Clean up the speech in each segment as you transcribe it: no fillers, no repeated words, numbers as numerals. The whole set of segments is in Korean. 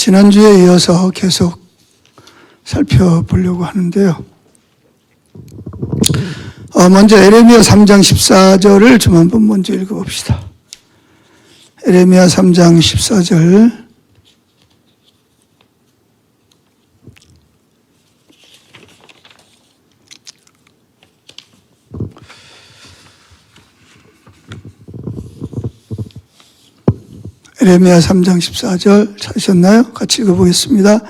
지난주에 이어서 계속 살펴보려고 하는데요. 먼저 에레미야 3장 14절을 좀 한번 먼저 읽어봅시다. 에레미야 3장 14절. 에레미야 3장 14절 찾으셨나요? 같이 읽어보겠습니다.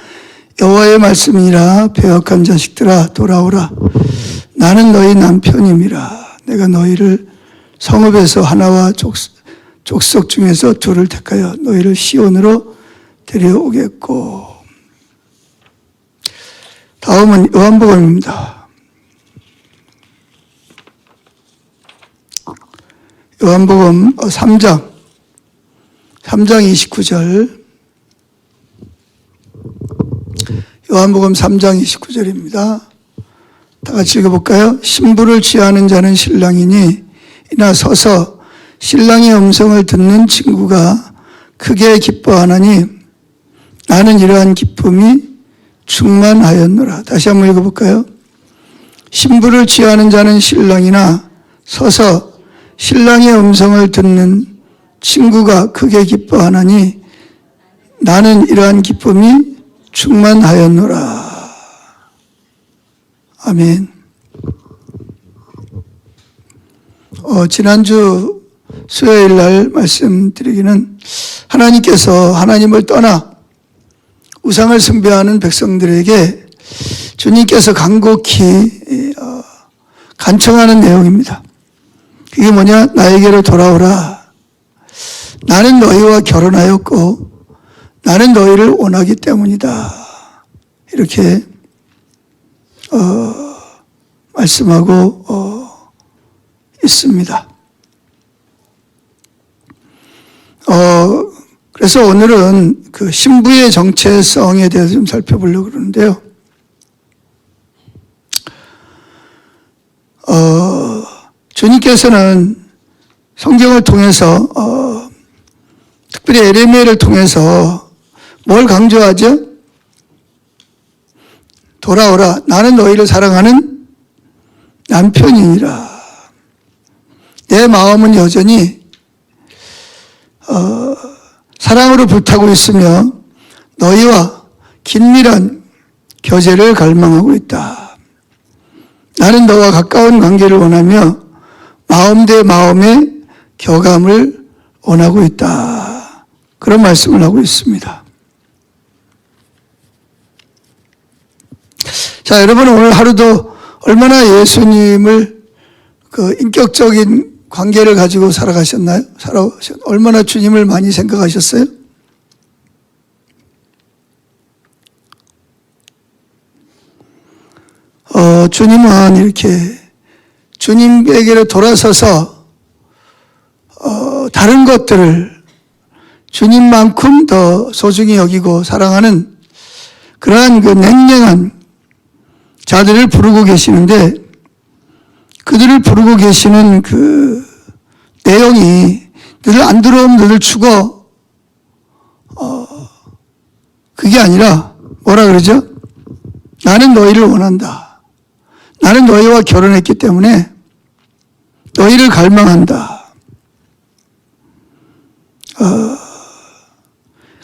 여호와의 말씀이니라. 배역한 자식들아 돌아오라. 나는 너희 남편임이라. 내가 너희를 성읍에서 하나와 족속 중에서 둘을 택하여 너희를 시온으로 데려오겠고. 다음은 요한복음입니다. 요한복음 3장 29절. 요한복음 3장 29절입니다. 다 같이 읽어볼까요? 신부를 취하는 자는 신랑이니 이나 서서 신랑의 음성을 듣는 친구가 크게 기뻐하나니 나는 이러한 기쁨이 충만하였노라. 다시 한번 읽어볼까요? 신부를 취하는 자는 신랑이나 서서 신랑의 음성을 듣는 친구가 크게 기뻐하나니 나는 이러한 기쁨이 충만하였노라. 아멘. 지난주 수요일 날 말씀드리기는 하나님께서 하나님을 떠나 우상을 숭배하는 백성들에게 주님께서 간곡히 간청하는 내용입니다. 그게 뭐냐? 나에게로 돌아오라. 나는 너희와 결혼하였고 나는 너희를 원하기 때문이다. 이렇게 말씀하고 있습니다. 그래서 오늘은 그 신부의 정체성에 대해서 좀 살펴보려고 그러는데요. 주님께서는 성경을 통해서 특별히 에레미야를 통해서 뭘 강조하죠? 돌아오라. 나는 너희를 사랑하는 남편이니라. 내 마음은 여전히 사랑으로 불타고 있으며 너희와 긴밀한 교제를 갈망하고 있다. 나는 너와 가까운 관계를 원하며 마음 대 마음의 교감을 원하고 있다. 그런 말씀을 하고 있습니다. 자, 여러분 오늘 하루도 얼마나 예수님을 그 인격적인 관계를 가지고 살아가셨나요? 얼마나 주님을 많이 생각하셨어요? 주님은 이렇게 주님에게로 돌아서서 다른 것들을 주님만큼 더 소중히 여기고 사랑하는 그러한 그 냉랭한 자들을 부르고 계시는데 그들을 부르고 계시는 그 내용이 너들 안 들어오면 너들 죽어. 그게 아니라 뭐라 그러죠? 나는 너희를 원한다. 나는 너희와 결혼했기 때문에 너희를 갈망한다.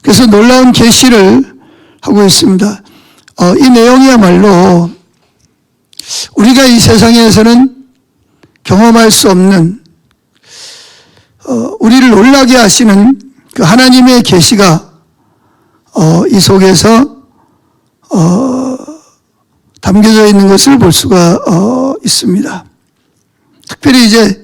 그래서 놀라운 계시를 하고 있습니다. 이 내용이야말로 우리가 이 세상에서는 경험할 수 없는 우리를 놀라게 하시는 그 하나님의 계시가 이 속에서 담겨져 있는 것을 볼 수가 있습니다. 특별히 이제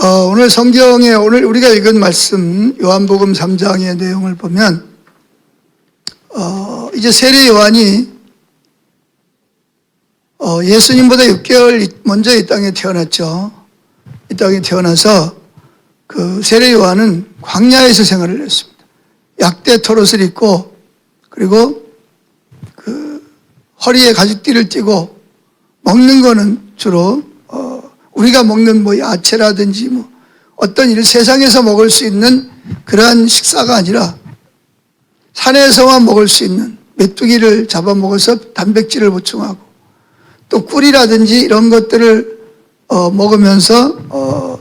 오늘 성경에 오늘 우리가 읽은 말씀 요한복음 3장의 내용을 보면 이제 세례 요한이 예수님보다 6개월 먼저 이 땅에 태어났죠. 이 땅에 태어나서 그 세례 요한은 광야에서 생활을 했습니다. 약대 털옷을 입고 그리고 그 허리에 가죽띠를 띠고 먹는 거는 주로 우리가 먹는 뭐 야채라든지 뭐 어떤 일 세상에서 먹을 수 있는 그러한 식사가 아니라 산에서만 먹을 수 있는 메뚜기를 잡아먹어서 단백질을 보충하고 또 꿀이라든지 이런 것들을 먹으면서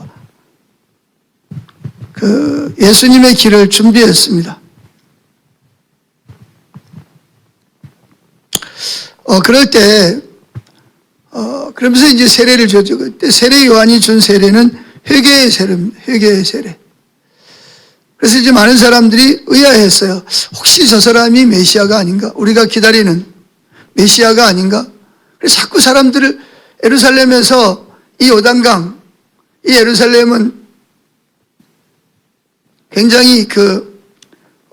그 예수님의 길을 준비했습니다. 그럴 때 그러면서 이제 세례를 줬죠. 그때 세례 요한이 준 세례는 회개의 세례입니다. 회개의 세례. 그래서 이제 많은 사람들이 의아했어요. 혹시 저 사람이 메시아가 아닌가? 우리가 기다리는 메시아가 아닌가? 그래서 자꾸 사람들을 예루살렘에서 이 요단강, 이 예루살렘은 굉장히 그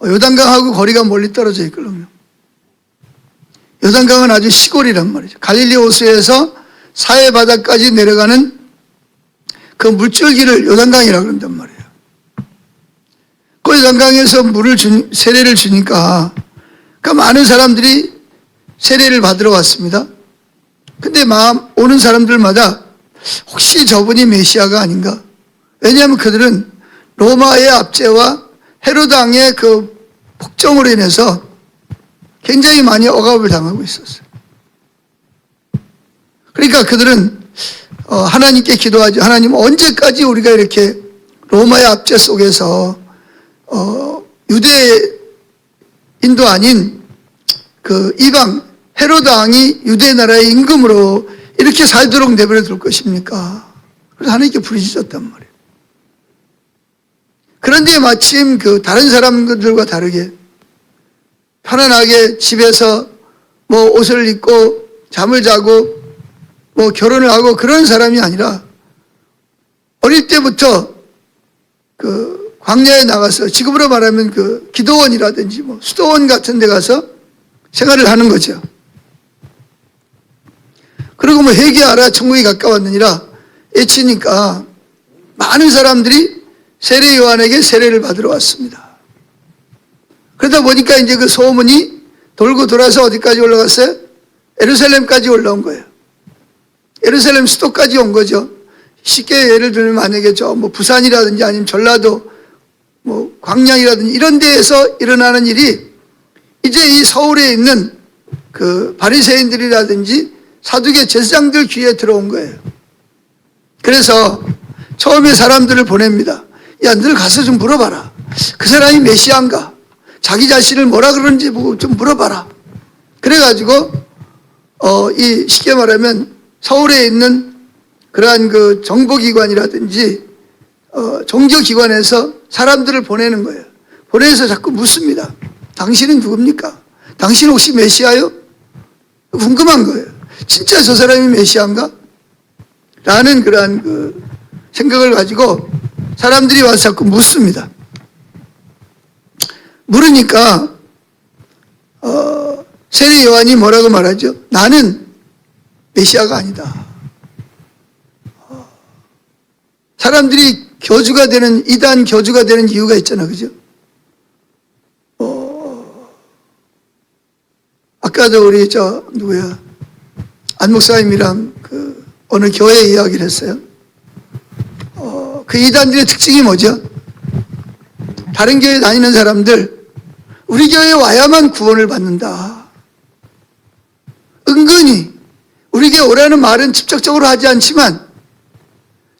요단강하고 거리가 멀리 떨어져 있거든요. 요단강은 아주 시골이란 말이죠. 갈릴리 호수에서 사해 바다까지 내려가는 그 물줄기를 요단강이라고 그런단 말이에요. 그 요단강에서 세례를 주니까 그 많은 사람들이 세례를 받으러 왔습니다. 근데 오는 사람들마다 혹시 저분이 메시아가 아닌가? 왜냐하면 그들은 로마의 압제와 헤로드 왕의 그 폭정으로 인해서 굉장히 많이 억압을 당하고 있었어요. 그러니까 그들은 하나님께 기도하죠. 하나님, 언제까지 우리가 이렇게 로마의 압제 속에서 유대인도 아닌 그 이방 헤로드 왕이 유대 나라의 임금으로 이렇게 살도록 내버려 둘 것입니까? 그래서 하나님께 부르짖었단 말이에요. 그런데 마침 그 다른 사람들과 다르게 편안하게 집에서 뭐 옷을 입고 잠을 자고 뭐 결혼을 하고 그런 사람이 아니라 어릴 때부터 그 광야에 나가서 지금으로 말하면 그 기도원이라든지 뭐 수도원 같은 데 가서 생활을 하는 거죠. 그리고 뭐 회개하라 천국이 가까웠느니라 외치니까 많은 사람들이 세례 요한에게 세례를 받으러 왔습니다. 그러다 보니까 이제 그 소문이 돌고 돌아서 어디까지 올라갔어요? 예루살렘까지 올라온 거예요. 예루살렘 수도까지 온 거죠. 쉽게 예를 들면 만약에 뭐 부산이라든지 아니면 전라도 뭐 광양이라든지 이런 데에서 일어나는 일이 이제 이 서울에 있는 그 바리새인들이라든지 사두개 제사장들 귀에 들어온 거예요. 그래서 처음에 사람들을 보냅니다. 야, 늘 가서 좀 물어봐라. 그 사람이 메시아인가? 자기 자신을 뭐라 그러는지 보고 좀 물어봐라. 그래가지고 이 쉽게 말하면 서울에 있는 그러한 그 정보기관이라든지 종교기관에서 사람들을 보내는 거예요. 보내서 자꾸 묻습니다. 당신은 누굽니까? 당신 혹시 메시아요? 궁금한 거예요. 진짜 저 사람이 메시아인가? 라는 그러한 그 생각을 가지고 사람들이 와서 자꾸 묻습니다. 물으니까 세례 요한이 뭐라고 말하죠? 나는 메시아가 아니다. 사람들이 교주가 되는, 이단 교주가 되는 이유가 있잖아, 그죠? 아까도 우리 누구야? 안 목사님이랑 그 어느 교회 이야기를 했어요. 그 이단들의 특징이 뭐죠? 다른 교회 다니는 사람들, 우리 교회에 와야만 구원을 받는다. 은근히 우리 교회 오라는 말은 직접적으로 하지 않지만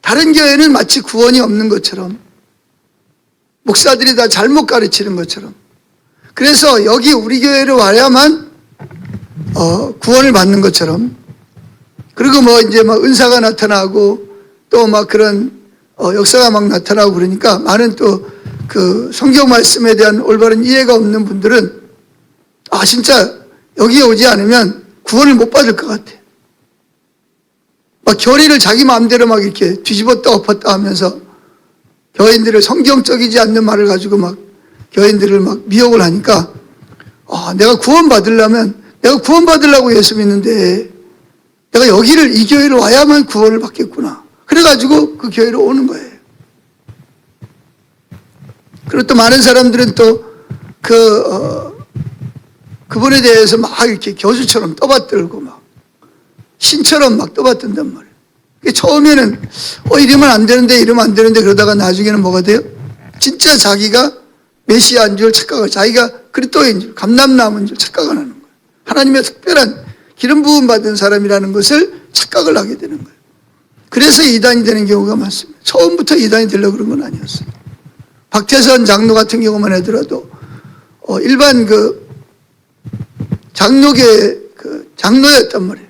다른 교회는 마치 구원이 없는 것처럼, 목사들이 다 잘못 가르치는 것처럼, 그래서 여기 우리 교회를 와야만 구원을 받는 것처럼, 그리고 뭐 이제 막 은사가 나타나고 또 막 그런 역사가 막 나타나고 그러니까 많은 또 그 성경 말씀에 대한 올바른 이해가 없는 분들은 진짜 여기에 오지 않으면 구원을 못 받을 것 같아. 막 교리를 자기 마음대로 막 이렇게 뒤집었다 엎었다 하면서 교인들을 성경적이지 않는 말을 가지고 막 교인들을 막 미혹을 하니까 내가 구원받으려고 예수 믿는데 내가 이 교회를 와야만 구원을 받겠구나. 그래가지고 그 교회로 오는 거예요. 그리고 또 많은 사람들은 또 그분에 대해서 막 이렇게 교주처럼 떠받들고 막 신처럼 막 떠받든단 말이에요. 처음에는 이러면 안 되는데 그러다가 나중에는 뭐가 돼요? 진짜 자기가 메시아인 줄 착각을, 자기가 그리스도인 줄, 감람나무인 줄 착각을 하는 거예요. 하나님의 특별한 기름 부음 받은 사람이라는 것을 착각을 하게 되는 거예요. 그래서 이단이 되는 경우가 많습니다. 처음부터 이단이 되려고 그런 건 아니었어요. 박태선 장로 같은 경우만 하더라도 일반 장로계 장로였단 말이에요.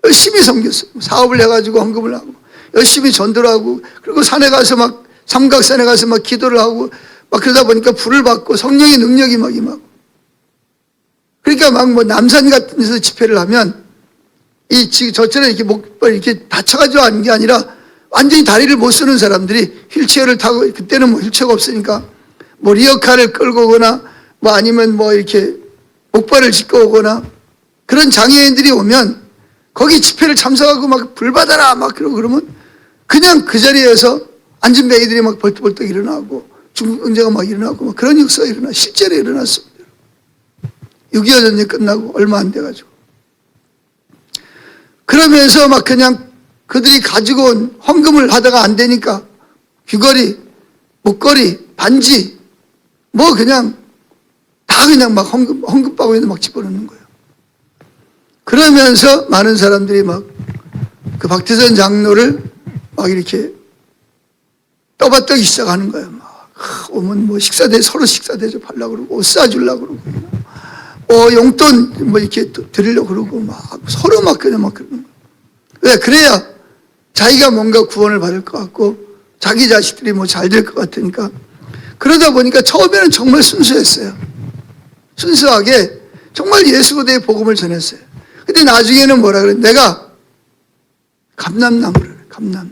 열심히 섬겼어요. 사업을 해가지고 헌금을 하고 열심히 전도를 하고, 그리고 산에 가서 막 삼각산에 가서 막 기도를 하고 막 그러다 보니까 불을 받고 성령의 능력이 막 임하고, 그러니까 막 뭐 남산 같은 데서 집회를 하면 저처럼 이렇게 목발 이렇게 다쳐가지고 하는 게 아니라 완전히 다리를 못 쓰는 사람들이 휠체어를 타고, 그때는 뭐 휠체어가 없으니까 뭐 리어카를 끌고 오거나 뭐 아니면 뭐 이렇게 목발을 짚고 오거나, 그런 장애인들이 오면 거기 집회를 참석하고 막 불 받아라 막 그러면 그냥 그 자리에서 앉은 베이들이 막 벌떡벌떡 일어나고 중국 응자가 막 일어나고 막 그런 역사가 실제로 일어났습니다. 6.25 전쟁 끝나고 얼마 안 돼가지고. 그러면서 막 그냥 그들이 가지고 온 헌금을 하다가 안 되니까 귀걸이, 목걸이, 반지 뭐 그냥 다 그냥 막 헌금 바구니에 막 집어넣는 거예요. 그러면서 많은 사람들이 막 그 박태선 장로를 막 이렇게 떠받들기 시작하는 거예요. 막 오면 뭐 서로 식사 대접하려고 그러고 옷 사주려고 그러고 용돈 뭐 이렇게 드리려고 그러고 막 서로 막 그냥 막 그러는 거예요. 왜? 그래야 자기가 뭔가 구원을 받을 것 같고 자기 자식들이 뭐 잘 될 것 같으니까. 그러다 보니까 처음에는 정말 순수했어요. 순수하게 정말 예수 그리스도의 복음을 전했어요. 근데 나중에는 뭐라 그래? 내가 감람나무를, 감람나무.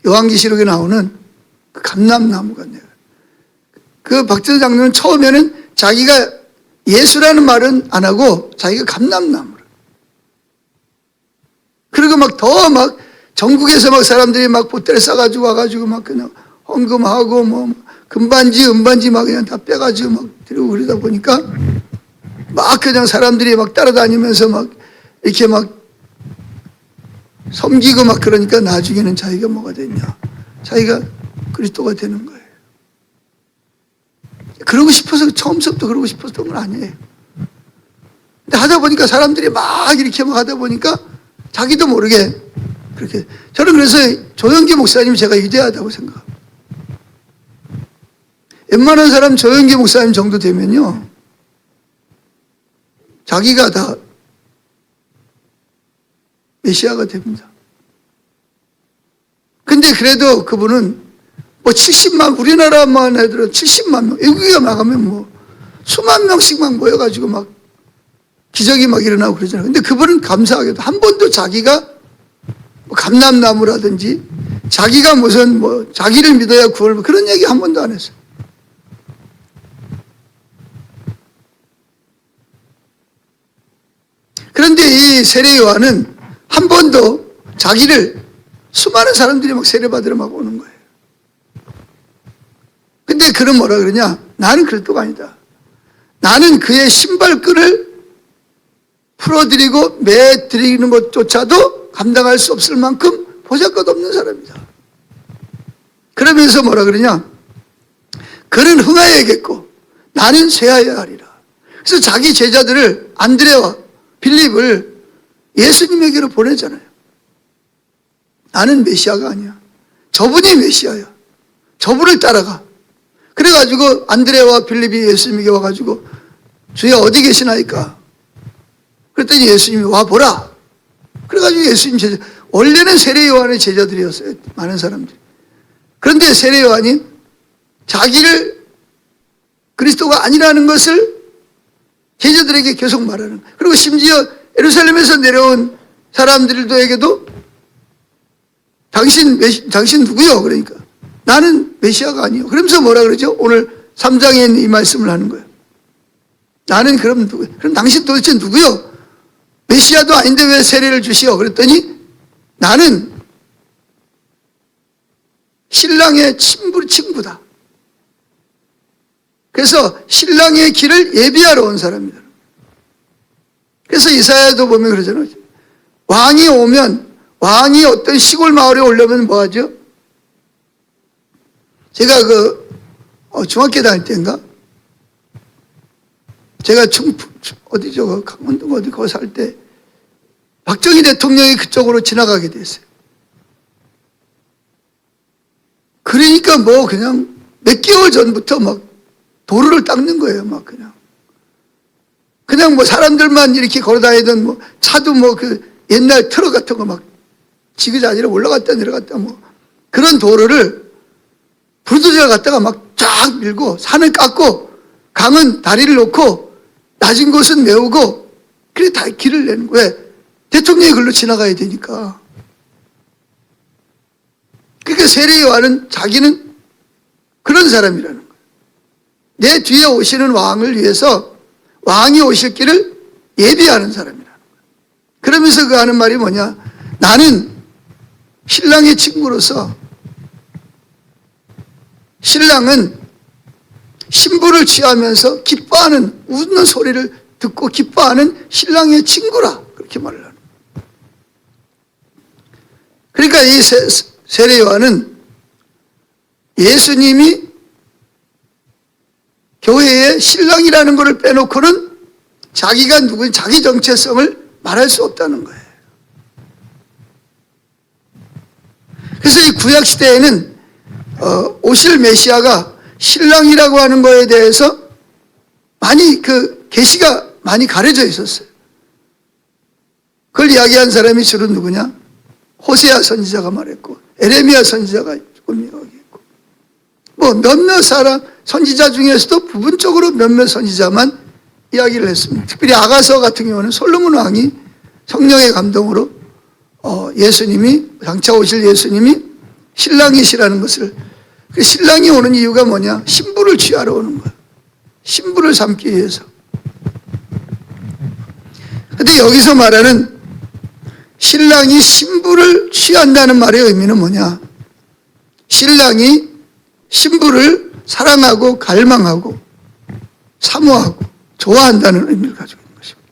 요한계시록에 나오는 그 감람나무가 내가. 그 박태선 장로는 처음에는 자기가 예수라는 말은 안 하고 자기가 감람나무를. 그리고 막 더 막 전국에서 막 사람들이 막 보따리 싸가지고 와가지고 막 그냥 헌금하고 뭐 금반지, 은반지 막 그냥 다 빼가지고 막 드리고 그러다 보니까 막 그냥 사람들이 막 따라다니면서 막 이렇게 막 섬기고 막 그러니까 나중에는 자기가 뭐가 됐냐? 자기가 그리스도가 되는 거예요. 그러고 싶어서 처음부터 그러고 싶었던 건 아니에요. 근데 하다 보니까 사람들이 막 이렇게 막 하다 보니까 자기도 모르게 그렇게. 저는 그래서 조영기 목사님 제가 위대하다고 생각합니다. 웬만한 사람 조영기 목사님 정도 되면요, 자기가 다 메시아가 됩니다. 근데 그래도 그분은 뭐 70만, 우리나라만 해도 70만 명, 외국에 나가면 뭐 수만 명씩 막 모여가지고 막 기적이 막 일어나고 그러잖아요. 근데 그분은 감사하게도 한 번도 자기가 뭐 감람나무라든지 자기가 무슨 뭐 자기를 믿어야 구원을, 그런 얘기 한 번도 안 했어요. 그런데 이 세례 요한은 한 번도 자기를, 수많은 사람들이 막 세례받으러 막 오는 거예요. 근데 그는 뭐라 그러냐? 나는 그리스도가 아니다. 나는 그의 신발끈을 풀어드리고 매드리는 것조차도 감당할 수 없을 만큼 보잘것없는 사람이다. 그러면서 뭐라 그러냐? 그는 흥하여야겠고 나는 쇠하여야 하리라. 그래서 자기 제자들을, 안드레와 빌립을 예수님에게로 보내잖아요. 나는 메시아가 아니야. 저분이 메시아야. 저분을 따라가. 그래가지고 안드레와 빌립이 예수님에게 와가지고 주여 어디 계시나이까? 그랬더니 예수님이 와보라. 그래가지고 예수님 제자, 원래는 세례 요한의 제자들이었어요. 많은 사람들이. 그런데 세례 요한이 자기를 그리스도가 아니라는 것을 제자들에게 계속 말하는 거예요. 그리고 심지어 예루살렘에서 내려온 사람들에게도 당신 누구요? 그러니까 나는 메시아가 아니요. 그러면서 뭐라 그러죠? 오늘 3장에 있는 이 말씀을 하는 거예요. 나는 그럼 당신 도대체 누구요? 메시아도 아닌데 왜 세례를 주시오? 그랬더니 나는 신랑의 친구다. 그래서 신랑의 길을 예비하러 온 사람이다. 그래서 이사야도 보면 그러잖아요. 왕이 오면, 왕이 어떤 시골 마을에 오려면 뭐 하죠? 제가 중학교 다닐 때인가? 제가 어디죠? 강원도 어디 거기 살 때 박정희 대통령이 그쪽으로 지나가게 됐어요. 그러니까 뭐 그냥 몇 개월 전부터 막 도로를 닦는 거예요. 막 그냥 뭐 사람들만 이렇게 걸어 다니던 뭐 차도 뭐 그 옛날 트럭 같은 거 막 지그자그로 올라갔다 내려갔다 뭐 그런 도로를 불도저가 갖다가 막 쫙 밀고 산을 깎고 강은 다리를 놓고 낮은 곳은 메우고 그래 다 길을 내는 거예요. 대통령이 글로 지나가야 되니까. 그러니까 세례요한은 자기는 그런 사람이라는 거예요. 내 뒤에 오시는 왕을 위해서 왕이 오실 길을 예비하는 사람이라는 거예요. 그러면서 그 하는 말이 뭐냐? 나는 신랑의 친구로서 신랑은 신부를 취하면서 기뻐하는 웃는 소리를 듣고 기뻐하는 신랑의 친구라 그렇게 말을 하는 거예요. 그러니까 이 세례요한은 예수님이 교회의 신랑이라는 것을 빼놓고는 자기가 누구인 자기 정체성을 말할 수 없다는 거예요. 그래서 이 구약 시대에는 오실 메시아가 신랑이라고 하는 거에 대해서 많이 계시가 많이 가려져 있었어요. 그걸 이야기한 사람이 주로 누구냐? 호세아 선지자가 말했고 에레미야 선지자가 조금 이야기했고 뭐 몇몇 사람 선지자 중에서도 부분적으로 몇몇 선지자만 이야기를 했습니다. 특별히 아가서 같은 경우는 솔로몬 왕이 성령의 감동으로 예수님이 장차 오실 예수님이 신랑이시라는 것을 그 신랑이 오는 이유가 뭐냐? 신부를 취하러 오는 거야. 신부를 삼기 위해서. 근데 여기서 말하는 신랑이 신부를 취한다는 말의 의미는 뭐냐? 신랑이 신부를 사랑하고 갈망하고 사모하고 좋아한다는 의미를 가지고 있는 것입니다.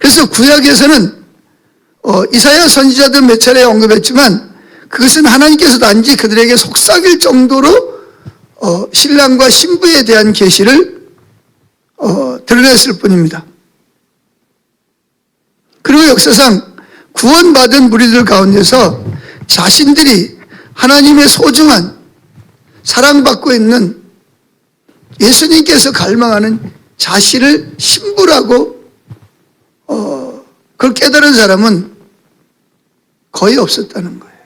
그래서 구약에서는 이사야 선지자들 몇 차례 언급했지만 그것은 하나님께서 단지 그들에게 속삭일 정도로 신랑과 신부에 대한 계시를 드러냈을 뿐입니다. 그리고 역사상 구원받은 무리들 가운데서 자신들이 하나님의 소중한 사랑받고 있는 예수님께서 갈망하는 자신을 신부라고 그걸 깨달은 사람은 거의 없었다는 거예요.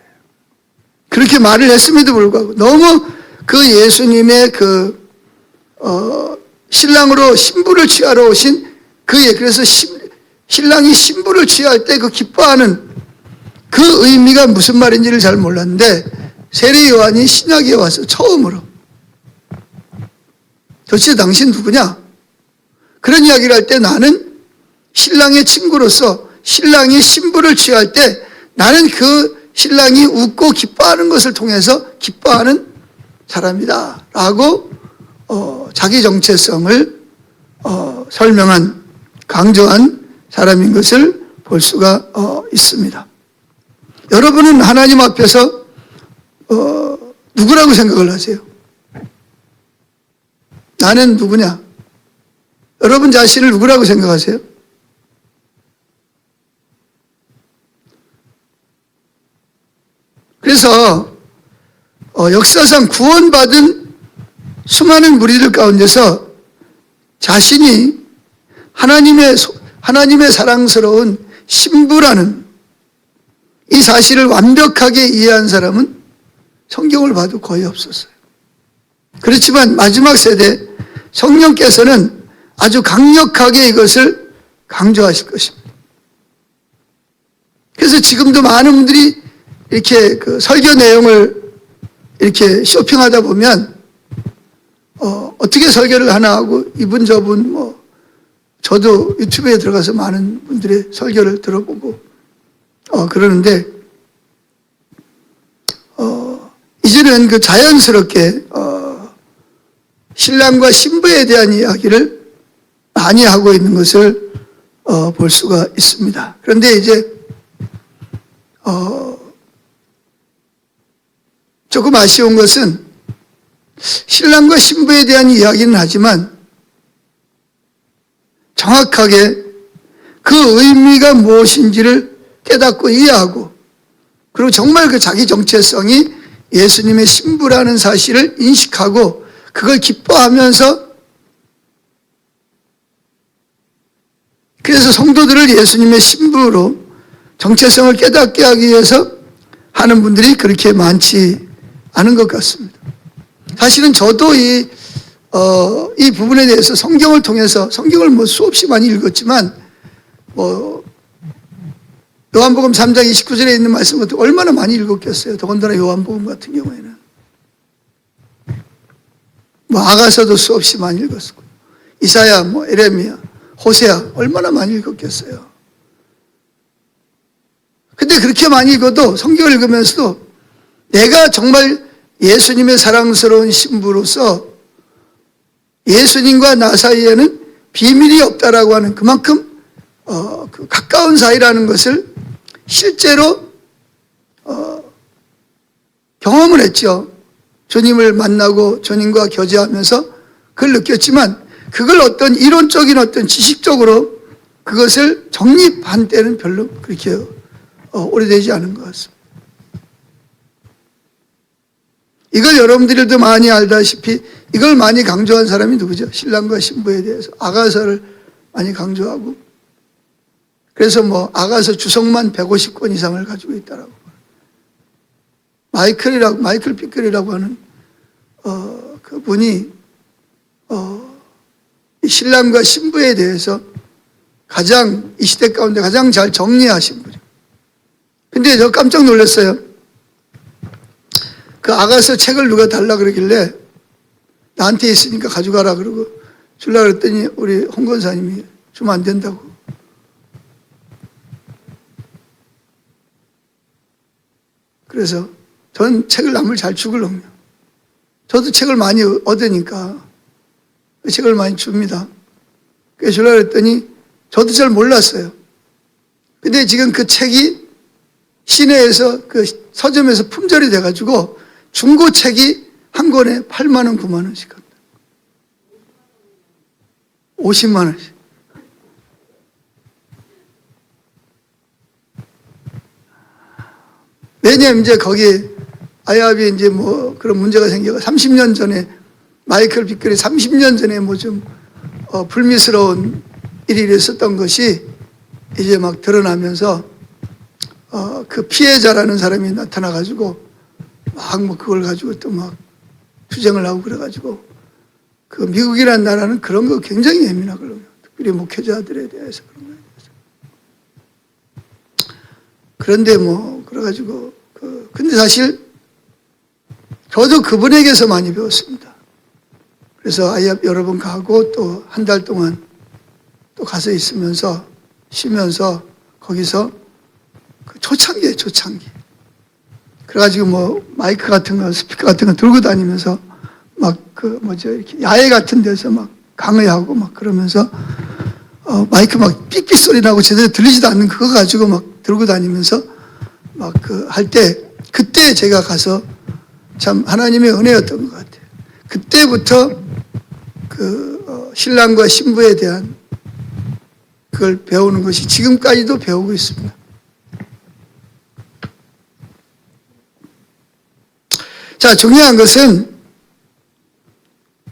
그렇게 말을 했음에도 불구하고 너무 그 예수님의 신랑으로 신부를 취하러 오신 그래서 신랑이 신부를 취할 때 그 기뻐하는 그 의미가 무슨 말인지를 잘 몰랐는데 세례 요한이 신약에 와서 처음으로 도대체 당신 누구냐? 그런 이야기를 할 때 나는 신랑의 친구로서 신랑이 신부를 취할 때 나는 그 신랑이 웃고 기뻐하는 것을 통해서 기뻐하는 사람이다 라고 자기 정체성을 설명한 강조한 사람인 것을 볼 수가 있습니다. 여러분은 하나님 앞에서 누구라고 생각을 하세요? 나는 누구냐? 여러분 자신을 누구라고 생각하세요? 그래서 역사상 구원받은 수많은 무리들 가운데서 자신이 하나님의 사랑스러운 신부라는 이 사실을 완벽하게 이해한 사람은 성경을 봐도 거의 없었어요. 그렇지만 마지막 세대 성령께서는 아주 강력하게 이것을 강조하실 것입니다. 그래서 지금도 많은 분들이 이렇게 그 설교 내용을 이렇게 쇼핑하다 보면 어떻게 설교를 하나 하고 이분 저분 뭐 저도 유튜브에 들어가서 많은 분들의 설교를 들어보고 그러는데 이제는 그 자연스럽게 신랑과 신부에 대한 이야기를 많이 하고 있는 것을 볼 수가 있습니다. 그런데 이제 조금 아쉬운 것은 신랑과 신부에 대한 이야기는 하지만 정확하게 그 의미가 무엇인지를 깨닫고 이해하고 그리고 정말 그 자기 정체성이 예수님의 신부라는 사실을 인식하고 그걸 기뻐하면서 그래서 성도들을 예수님의 신부로 정체성을 깨닫게 하기 위해서 하는 분들이 그렇게 많지 않은 것 같습니다. 사실은 저도 이 부분에 대해서 성경을 통해서 성경을 뭐 수없이 많이 읽었지만 요한복음 3장 29절에 있는 말씀 같은 얼마나 많이 읽었겠어요. 더군다나 요한복음 같은 경우에는 아가서도 수없이 많이 읽었고 이사야, 에레미야, 호세아 얼마나 많이 읽었겠어요. 근데 그렇게 많이 읽어도 성경을 읽으면서도 내가 정말 예수님의 사랑스러운 신부로서 예수님과 나 사이에는 비밀이 없다라고 하는 그만큼 그 가까운 사이라는 것을 실제로 경험을 했죠. 주님을 만나고 주님과 교제하면서 그걸 느꼈지만 그걸 어떤 이론적인 어떤 지식적으로 그것을 정립한 때는 별로 그렇게 오래되지 않은 것 같습니다. 이걸 여러분들도 많이 알다시피 이걸 많이 강조한 사람이 누구죠? 신랑과 신부에 대해서 아가서를 많이 강조하고 그래서 아가서 주석만 150권 이상을 가지고 있다라고 마이클 피클이라고 하는 그분이 신랑과 신부에 대해서 가장 이 시대 가운데 가장 잘 정리하신 분이에요. 근데 저 깜짝 놀랐어요. 그 아가서 책을 누가 달라 그러길래 나한테 있으니까 가져가라 그러고 주려고 그랬더니 우리 홍 권사님이 주면 안 된다고. 그래서 저는 책을 남을 잘 주거든요. 저도 책을 많이 얻으니까 책을 많이 줍니다. 그래서 주려고 그랬더니 저도 잘 몰랐어요. 근데 지금 그 책이 시내에서 그 서점에서 품절이 돼가지고 중고책이 한 권에 8만 원, 9만 원씩 합니다. 50만 원씩. 왜냐면 이제 거기 아이아비 이제 그런 문제가 생겨서 30년 전에 마이클 비클이 30년 전에 좀 불미스러운 일이 있었던 것이 이제 막 드러나면서 그 피해자라는 사람이 나타나가지고 막 그걸 가지고 또 막 투쟁을 하고 그래가지고 그 미국이라는 나라는 그런 거 굉장히 예민하거든요. 특별히 목회자들에 대해서 그런 거에 대해서. 그런데 그래가지고 근데 사실 저도 그분에게서 많이 배웠습니다. 그래서 아이앱 여러 번 가고 또 한 달 동안 또 가서 있으면서 쉬면서 거기서 그 초창기예요, 초창기. 그래가지고 마이크 같은 거, 스피커 같은 거 들고 다니면서 이렇게 야외 같은 데서 막 강의하고 막 그러면서 마이크 막 삑삑 소리 나고 제대로 들리지도 않는 그거 가지고 막 들고 다니면서 막 할 때 그때 제가 가서 참 하나님의 은혜였던 것 같아요. 그때부터 신랑과 신부에 대한 그걸 배우는 것이 지금까지도 배우고 있습니다. 자, 중요한 것은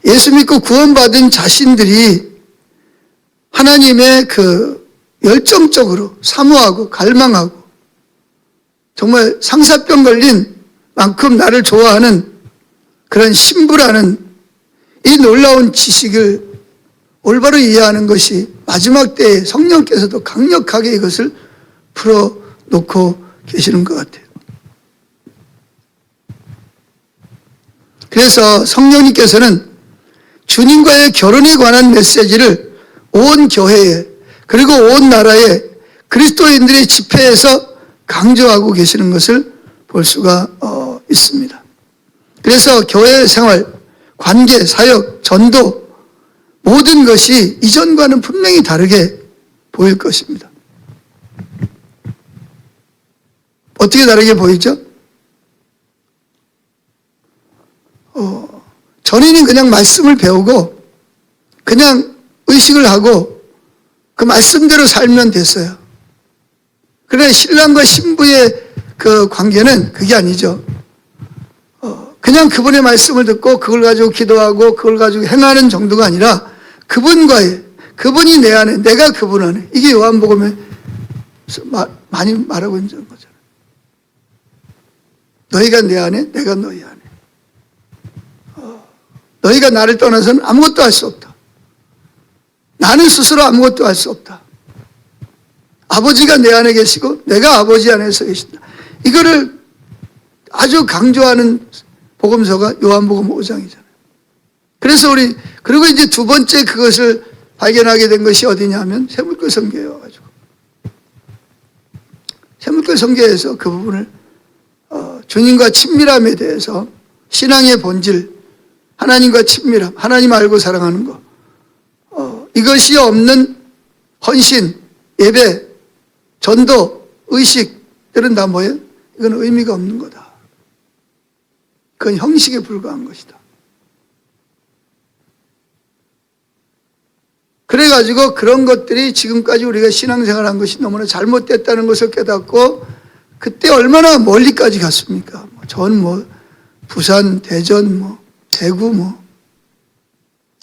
예수 믿고 구원받은 자신들이 하나님의 열정적으로 사모하고 갈망하고 정말 상사병 걸린 만큼 나를 좋아하는 그런 신부라는 이 놀라운 지식을 올바로 이해하는 것이 마지막 때에 성령께서도 강력하게 이것을 풀어놓고 계시는 것 같아요. 그래서 성령님께서는 주님과의 결혼에 관한 메시지를 온 교회에 그리고 온 나라에 그리스도인들의 집회에서 강조하고 계시는 것을 볼 수가 있습니다. 그래서 교회 생활, 관계, 사역, 전도 모든 것이 이전과는 분명히 다르게 보일 것입니다. 어떻게 다르게 보이죠? 전에는 그냥 말씀을 배우고 그냥 의식을 하고 그 말씀대로 살면 됐어요. 그러나 신랑과 신부의 그 관계는 그게 아니죠. 그냥 그분의 말씀을 듣고 그걸 가지고 기도하고 그걸 가지고 행하는 정도가 아니라 그분과의, 그분이 내 안에, 내가 그분 안에. 이게 요한복음에 많이 말하고 있는 거잖아요. 너희가 내 안에, 내가 너희 안에. 너희가 나를 떠나서는 아무것도 할 수 없다. 나는 스스로 아무것도 할 수 없다. 아버지가 내 안에 계시고 내가 아버지 안에서 계신다. 이거를 아주 강조하는 복음서가 요한복음 5장이잖아요. 그래서 그리고 이제 두 번째 그것을 발견하게 된 것이 어디냐면 세물교 성계에 와가지고. 세물교 성계에서 그 부분을, 주님과 친밀함에 대해서 신앙의 본질, 하나님과 친밀함, 하나님 알고 사랑하는 것, 이것이 없는 헌신, 예배, 전도, 의식들은 다 뭐예요? 이건 의미가 없는 거다. 그건 형식에 불과한 것이다. 그래가지고 그런 것들이 지금까지 우리가 신앙생활한 것이 너무나 잘못됐다는 것을 깨닫고 그때 얼마나 멀리까지 갔습니까? 전 부산, 대전, 대구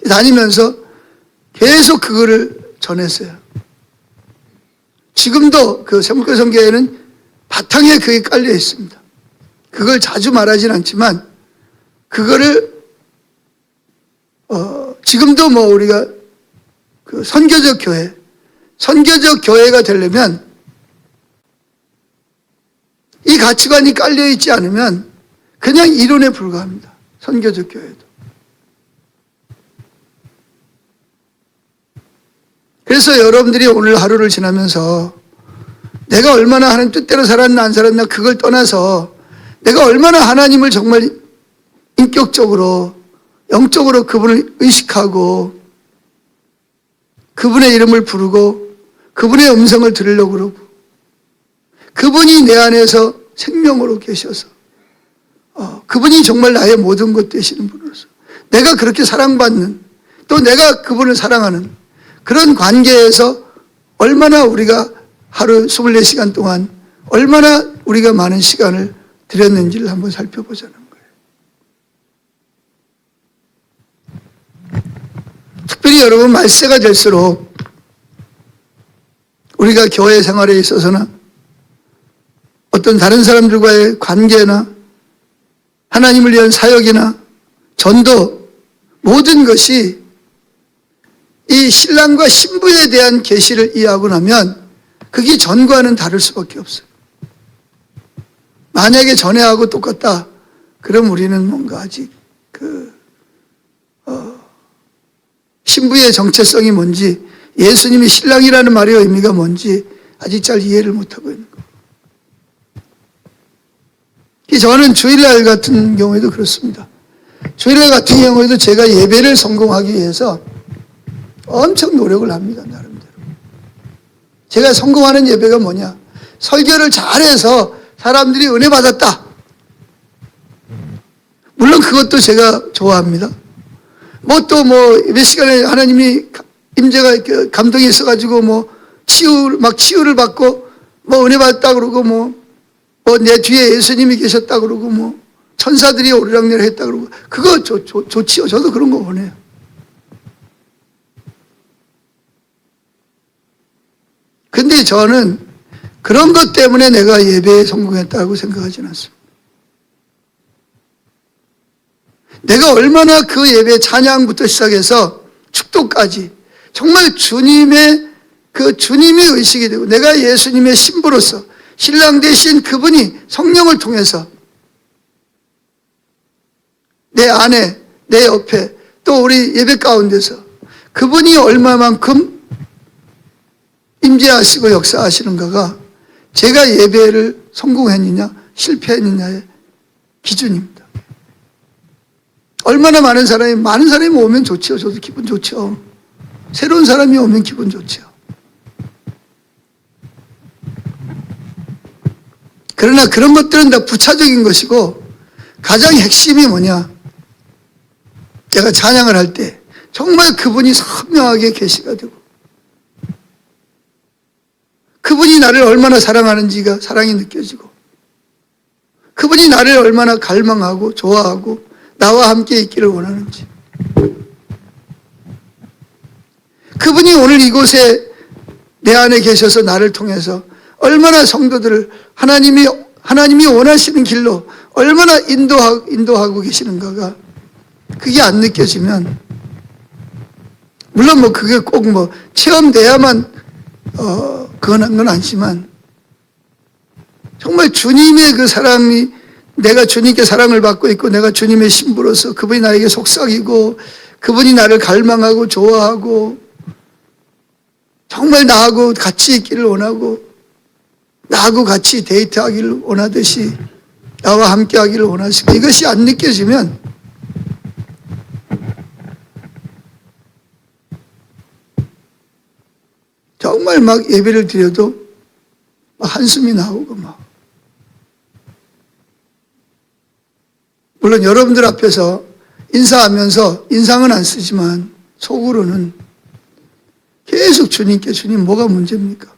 다니면서 계속 그거를 전했어요. 지금도 그 세물교 성계에는 바탕에 그게 깔려 있습니다. 그걸 자주 말하진 않지만 그거를 지금도 우리가 그 선교적 교회가 되려면 이 가치관이 깔려 있지 않으면 그냥 이론에 불과합니다. 선교적 교회도. 그래서 여러분들이 오늘 하루를 지나면서 내가 얼마나 하나님 뜻대로 살았나 안 살았나 그걸 떠나서 내가 얼마나 하나님을 정말 인격적으로 영적으로 그분을 의식하고 그분의 이름을 부르고 그분의 음성을 들으려고 그러고 그분이 내 안에서 생명으로 계셔서 그분이 정말 나의 모든 것 되시는 분으로서 내가 그렇게 사랑받는 또 내가 그분을 사랑하는 그런 관계에서 얼마나 우리가 하루 24시간 동안 얼마나 우리가 많은 시간을 들였는지를 한번 살펴보자는 거예요. 특별히 여러분 말세가 될수록 우리가 교회 생활에 있어서나 어떤 다른 사람들과의 관계나 하나님을 위한 사역이나 전도 모든 것이 이 신랑과 신부에 대한 계시를 이해하고 나면 그게 전과는 다를 수밖에 없어요. 만약에 전에하고 똑같다, 그럼 우리는 뭔가 아직 신부의 정체성이 뭔지, 예수님이 신랑이라는 말의 의미가 뭔지 아직 잘 이해를 못하고 있는 거예요. 저는 주일날 같은 경우에도 그렇습니다. 주일날 같은 경우에도 제가 예배를 성공하기 위해서 엄청 노력을 합니다, 나름대로. 제가 성공하는 예배가 뭐냐? 설교를 잘해서 사람들이 은혜 받았다. 물론 그것도 제가 좋아합니다. 몇 시간에 하나님이 임재가 감동이 있어가지고 치유를 받고 은혜 받았다 그러고 내 뒤에 예수님이 계셨다 그러고 천사들이 오르락내리락 했다 그러고 그거 좋지요. 저도 그런 거 원해요. 근데 저는 그런 것 때문에 내가 예배에 성공했다고 생각하지는 않습니다. 내가 얼마나 그 예배 찬양부터 시작해서 축도까지 정말 주님이 의식이 되고 내가 예수님의 신부로서 신랑 대신 그분이 성령을 통해서 내 안에, 내 옆에, 또 우리 예배 가운데서 그분이 얼마만큼 임재하시고 역사하시는가가 제가 예배를 성공했느냐 실패했느냐의 기준입니다. 얼마나 많은 사람이 오면 좋죠. 저도 기분 좋죠. 새로운 사람이 오면 기분 좋죠. 그러나 그런 것들은 다 부차적인 것이고 가장 핵심이 뭐냐? 제가 찬양을 할 때 정말 그분이 선명하게 계시가 되고 그분이 나를 얼마나 사랑하는지가 사랑이 느껴지고 그분이 나를 얼마나 갈망하고 좋아하고 나와 함께 있기를 원하는지 그분이 오늘 이곳에 내 안에 계셔서 나를 통해서 얼마나 성도들을 하나님이 원하시는 길로 얼마나 인도하고 계시는가가 그게 안 느껴지면 물론 뭐 그게 꼭 뭐 체험돼야만 그건 건 아니지만 정말 주님의 그 사랑이 내가 주님께 사랑을 받고 있고 내가 주님의 신부로서 그분이 나에게 속삭이고 그분이 나를 갈망하고 좋아하고 정말 나하고 같이 있기를 원하고 나하고 같이 데이트하기를 원하듯이 나와 함께 하기를 원하시고 이것이 안 느껴지면 정말 막 예배를 드려도 막 한숨이 나오고 막 물론 여러분들 앞에서 인사하면서 인상은 안 쓰지만 속으로는 계속 주님께 주님 뭐가 문제입니까?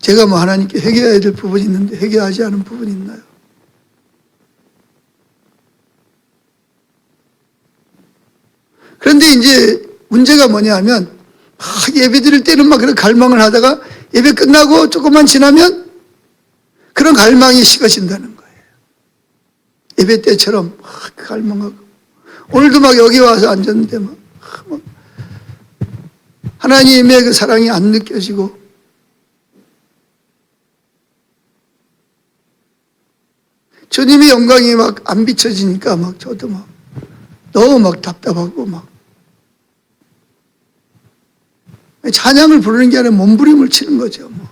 제가 뭐 하나님께 회개해야 될 부분이 있는데 회개하지 않은 부분이 있나요? 그런데 이제 문제가 뭐냐 하면 막 예배 드릴 때는 막 그런 갈망을 하다가 예배 끝나고 조금만 지나면 그런 갈망이 식어진다는 거예요. 예배 때처럼 막 갈망하고 오늘도 막 여기 와서 앉았는데 막 하나님의 그 사랑이 안 느껴지고 주님의 영광이 막 안 비춰지니까 막 저도 막 너무 막 답답하고 막 찬양을 부르는 게 아니라 몸부림을 치는 거죠. 뭐.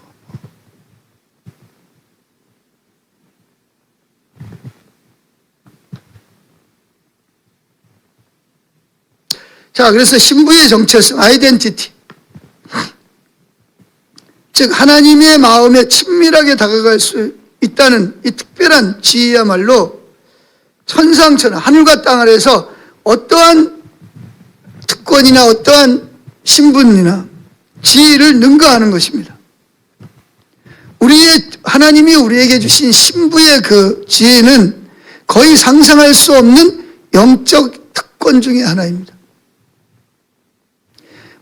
자, 그래서 신부의 정체성, 아이덴티티. 즉 하나님의 마음에 친밀하게 다가갈 수 있다는 이 특별한 지혜야말로 천상천하 하늘과 땅 아래에서 어떠한 특권이나 어떠한 신분이나 지혜를 능가하는 것입니다. 하나님이 우리에게 주신 신부의 그 지혜는 거의 상상할 수 없는 영적 특권 중의 하나입니다.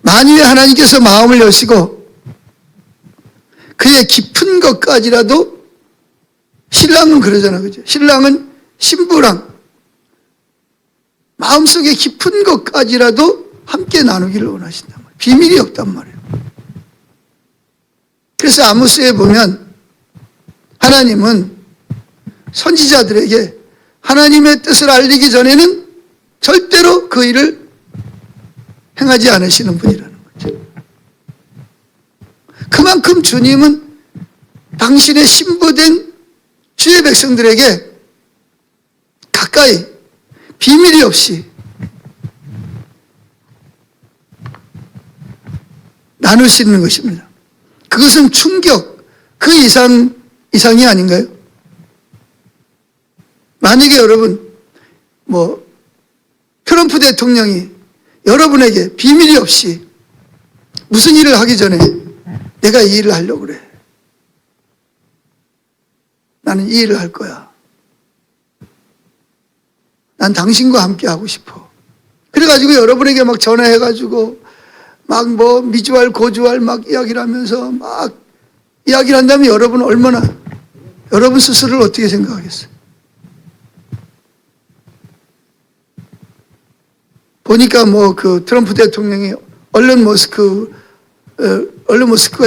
만유의 하나님께서 마음을 여시고 그의 깊은 것까지라도 신랑은 그러잖아, 그죠? 신랑은 신부랑 마음속에 깊은 것까지라도 함께 나누기를 원하신단 말이에요. 비밀이 없단 말이에요. 그래서 아모스에 보면 하나님은 선지자들에게 하나님의 뜻을 알리기 전에는 절대로 그 일을 행하지 않으시는 분이라는 거죠. 그만큼 주님은 당신의 신부된 주의 백성들에게 가까이 비밀이 없이 나누시는 것입니다. 그것은 충격, 그 이상이 아닌가요? 만약에 여러분, 트럼프 대통령이 여러분에게 비밀이 없이 무슨 일을 하기 전에 내가 이 일을 하려고 그래. 나는 이 일을 할 거야. 난 당신과 함께 하고 싶어. 그래가지고 여러분에게 막 전화해가지고 막 미주알 고주알 막 이야기를 하면서 막 이야기를 한다면 여러분은 여러분 스스로를 어떻게 생각하겠어요? 보니까 그 트럼프 대통령이 언론 모스크가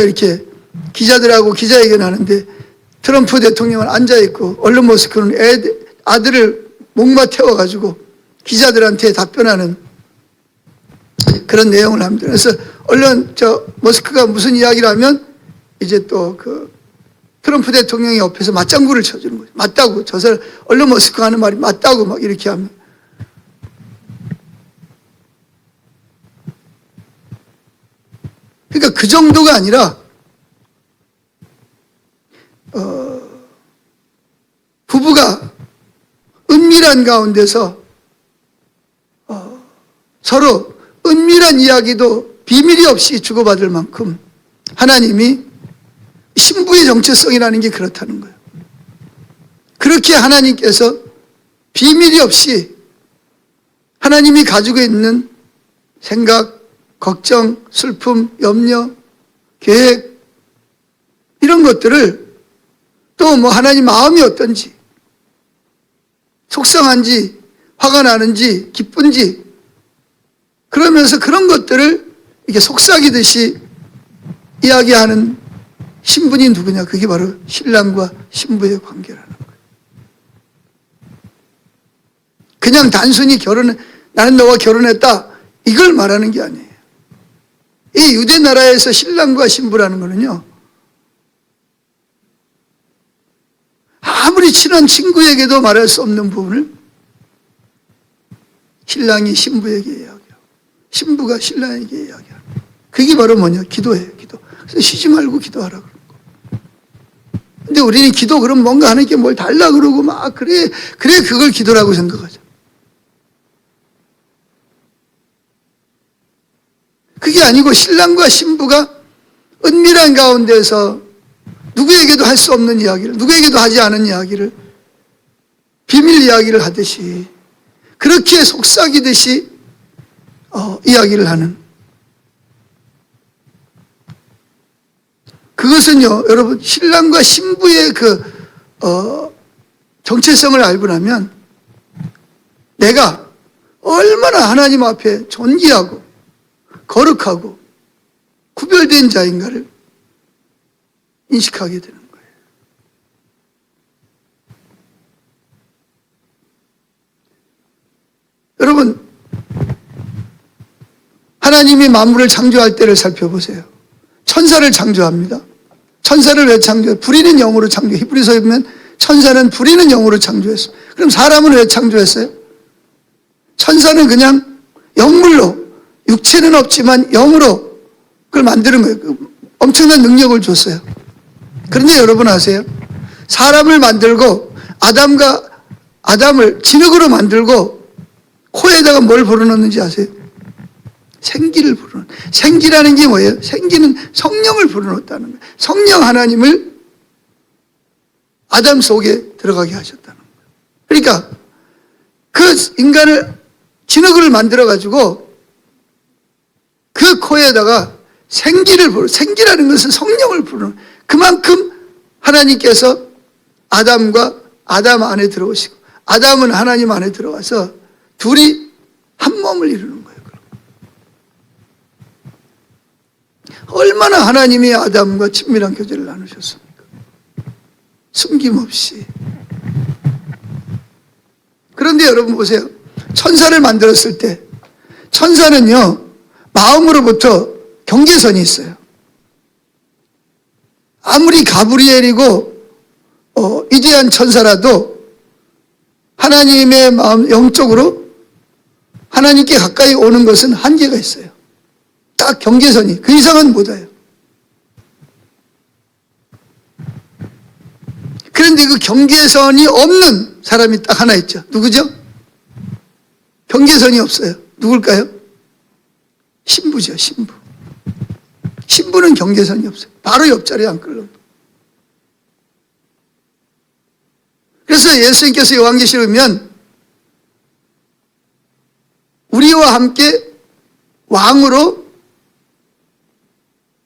이렇게 기자들하고 기자회견 하는데 트럼프 대통령은 앉아있고 언론 모스크는 아들을 목마 태워가지고 기자들한테 답변하는 그런 내용을 합니다. 그래서 언론 머스크가 무슨 이야기를 하면 이제 또 그 트럼프 대통령이 옆에서 맞장구를 쳐주는 거죠. 맞다고. 저 사람 언론 머스크가 하는 말이 맞다고 막 이렇게 하면. 그러니까 그 정도가 아니라 부부가 은밀한 가운데서 서로 은밀한 이야기도 비밀이 없이 주고받을 만큼 하나님이 신부의 정체성이라는 게 그렇다는 거예요. 그렇게 하나님께서 비밀이 없이 하나님이 가지고 있는 생각, 걱정, 슬픔, 염려, 계획 이런 것들을 또 뭐 하나님 마음이 어떤지 속상한지 화가 나는지 기쁜지 그러면서 그런 것들을 이렇게 속삭이듯이 이야기하는 신분이 누구냐? 그게 바로 신랑과 신부의 관계라는 거예요. 그냥 단순히 나는 너와 결혼했다 이걸 말하는 게 아니에요. 이 유대 나라에서 신랑과 신부라는 거는요, 아무리 친한 친구에게도 말할 수 없는 부분을 신랑이 신부에게 이야기하고 신부가 신랑에게 이야기하고, 그게 바로 뭐냐? 기도예요. 기도. 그래서 쉬지 말고 기도하라 그런 거. 근데 우리는 기도 그럼 뭔가 하는 게 뭘 달라 그러고 막 그래 그걸 기도라고 생각하죠. 그게 아니고 신랑과 신부가 은밀한 가운데서 누구에게도 할 수 없는 이야기를, 누구에게도 하지 않은 이야기를 비밀 이야기를 하듯이 그렇게 속삭이듯이 이야기를 하는, 그것은요 여러분 신랑과 신부의 정체성을 알고 나면 내가 얼마나 하나님 앞에 존귀하고 거룩하고 구별된 자인가를 인식하게 되는 거예요. 여러분, 하나님이 만물을 창조할 때를 살펴보세요. 천사를 창조합니다. 천사를 왜 창조해요? 부리는 영으로 창조해요. 히브리서에 보면 천사는 부리는 영으로 창조했어요. 그럼 사람은 왜 창조했어요? 천사는 그냥 영물로, 육체는 없지만 영으로 그걸 만드는 거예요. 엄청난 능력을 줬어요. 그런데 여러분 아세요? 사람을 만들고 아담을 진흙으로 만들고 코에다가 뭘 불어넣는지 아세요? 생기를 불어넣는. 생기라는 게 뭐예요? 생기는 성령을 불어넣었다는 거예요. 성령 하나님을 아담 속에 들어가게 하셨다는 거예요. 그러니까 그 인간을 진흙을 만들어 가지고 그 코에다가 생기라는 것은 성령을 부르는, 그만큼 하나님께서 아담 안에 들어오시고 아담은 하나님 안에 들어와서 둘이 한 몸을 이루는 거예요. 얼마나 하나님이 아담과 친밀한 교제를 나누셨습니까? 숨김없이. 그런데 여러분 보세요. 천사를 만들었을 때 천사는요 마음으로부터 경계선이 있어요. 아무리 가브리엘이고 위대한 천사라도 하나님의 마음 영적으로 하나님께 가까이 오는 것은 한계가 있어요. 딱 경계선이, 그 이상은 못 와요. 그런데 그 경계선이 없는 사람이 딱 하나 있죠. 누구죠? 경계선이 없어요. 누굴까요? 신부죠. 신부. 신부는 경계선이 없어요. 바로 옆자리에 앉걸로. 그래서 예수님께서 요한계시록에 보면 우리와 함께 왕으로